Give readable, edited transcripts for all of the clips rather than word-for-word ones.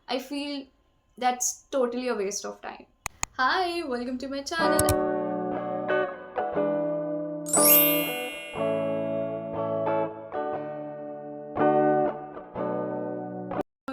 I feel that's totally a waste of time. Hi, welcome to my channel.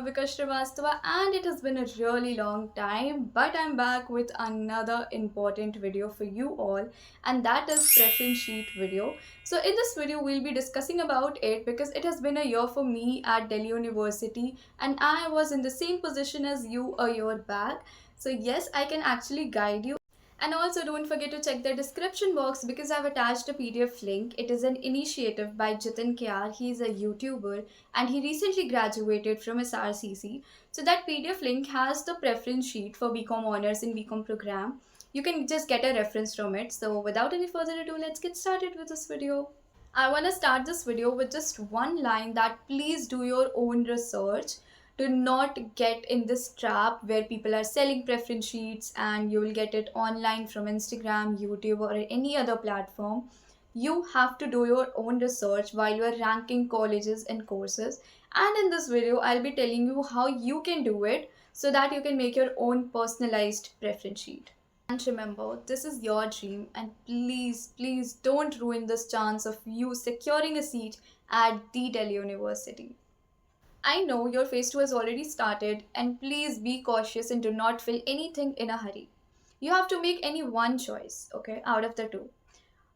Vikash Srivastava, and it has been a really long time, but I'm back with another important video for you all, and that is preference sheet video. So in this video we'll be discussing about it because it has been a year for me at Delhi University and I was in the same position as you a year back. So yes, I can actually guide you. And also don't forget to check the description box because I've attached a PDF link. It is an initiative by Jitin Kyar. He is a YouTuber and he recently graduated from SRCC. So that PDF link has the preference sheet for BCom honors in BCom program. You can just get a reference from it. So without any further ado, let's get started with this video. I want to start this video with just one line that please do your own research. Do not get in this trap where people are selling preference sheets and you will get it online from Instagram, YouTube, or any other platform. You have to do your own research while you are ranking colleges and courses. And in this video, I'll be telling you how you can do it so that you can make your own personalized preference sheet. And remember, this is your dream, and please don't ruin this chance of you securing a seat at the Delhi University. I know your phase 2 has already started, and please be cautious and do not fill anything in a hurry. You have to make any one choice, okay, out of the two.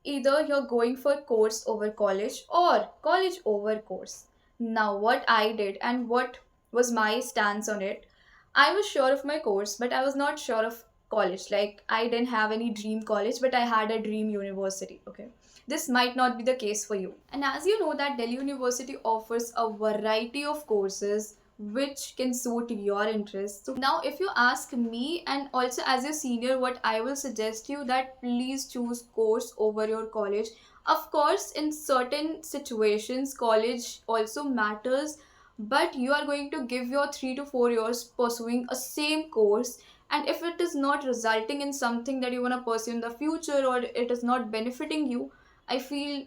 Either you're going for course over college or college over course. Now, what I did and what was my stance on it, I was sure of my course, but I was not sure of college. Like, I didn't have any dream college, but I had a dream university, okay? This might not be the case for you. And as you know that Delhi University offers a variety of courses which can suit your interests. So now if you ask me and also as a senior, what I will suggest you that please choose course over your college. Of course, in certain situations, college also matters, but you are going to give your 3 to 4 years pursuing a same course, and if it is not resulting in something that you want to pursue in the future or it is not benefiting you, I feel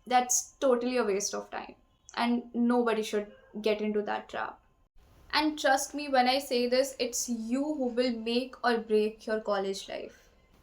that's totally a waste of time, and nobody should get into that trap. And trust me when I say this, it's you who will make or break your college life.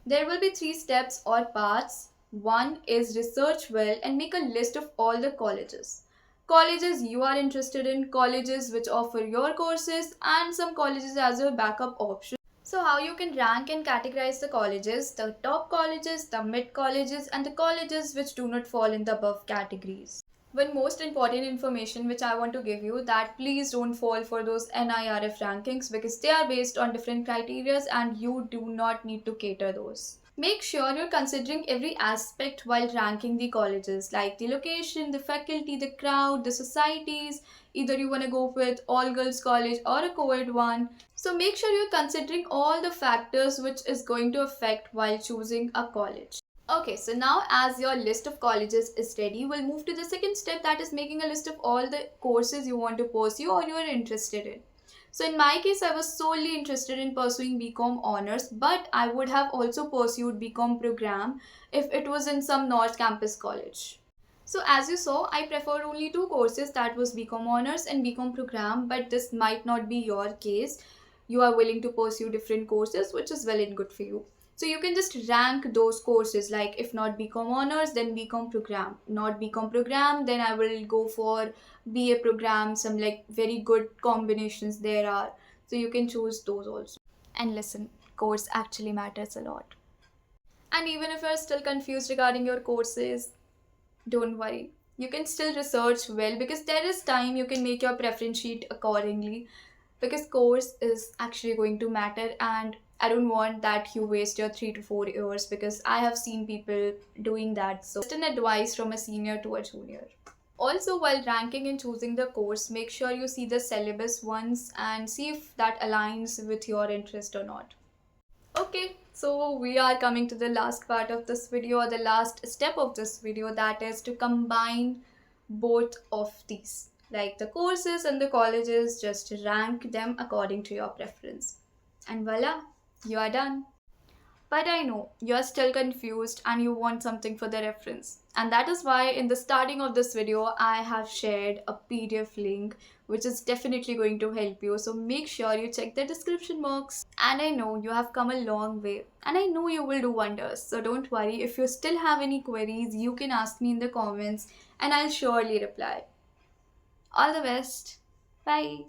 There will be 3 steps or paths. One is research well and make a list of all the colleges. Colleges you are interested in, colleges which offer your courses, and some colleges as your backup option. So, how you can rank and categorize the colleges, the top colleges, the mid colleges, and the colleges which do not fall in the above categories. One most important information which I want to give you that please don't fall for those NIRF rankings because they are based on different criterias and you do not need to cater those. Make sure you're considering every aspect while ranking the colleges like the location, the faculty, the crowd, the societies. Either you want to go with all girls college or a co-ed one. So make sure you're considering all the factors which is going to affect while choosing a college. Okay, so now as your list of colleges is ready, we'll move to the second step, that is making a list of all the courses you want to pursue or you are interested in. So in my case, I was solely interested in pursuing BCom honors, but I would have also pursued BCom program if it was in some North Campus college. So as you saw, I preferred only 2 courses, that was BCom honors and BCom program, but this might not be your case. You are willing to pursue different courses, which is well and good for you. So you can just rank those courses, like if not BCom honors, then BCom program. Not BCom program, then I will go for BA program. Some like very good combinations there are. So you can choose those also. And listen, course actually matters a lot. And even if you're still confused regarding your courses, don't worry. You can still research well because there is time you can make your preference sheet accordingly because course is actually going to matter, and I don't want that you waste your 3 to 4 years because I have seen people doing that. So just an advice from a senior to a junior. Also, while ranking and choosing the course, make sure you see the syllabus once and see if that aligns with your interest or not. Okay, so we are coming to the last part of this video, or the last step of this video, that is to combine both of these. Like the courses and the colleges, just rank them according to your preference. And voila, you are done. But I know you're still confused and you want something for the reference. And that is why in the starting of this video, I have shared a PDF link which is definitely going to help you. So make sure you check the description box. And I know you have come a long way and I know you will do wonders. So don't worry, if you still have any queries, you can ask me in the comments and I'll surely reply. All the best. Bye.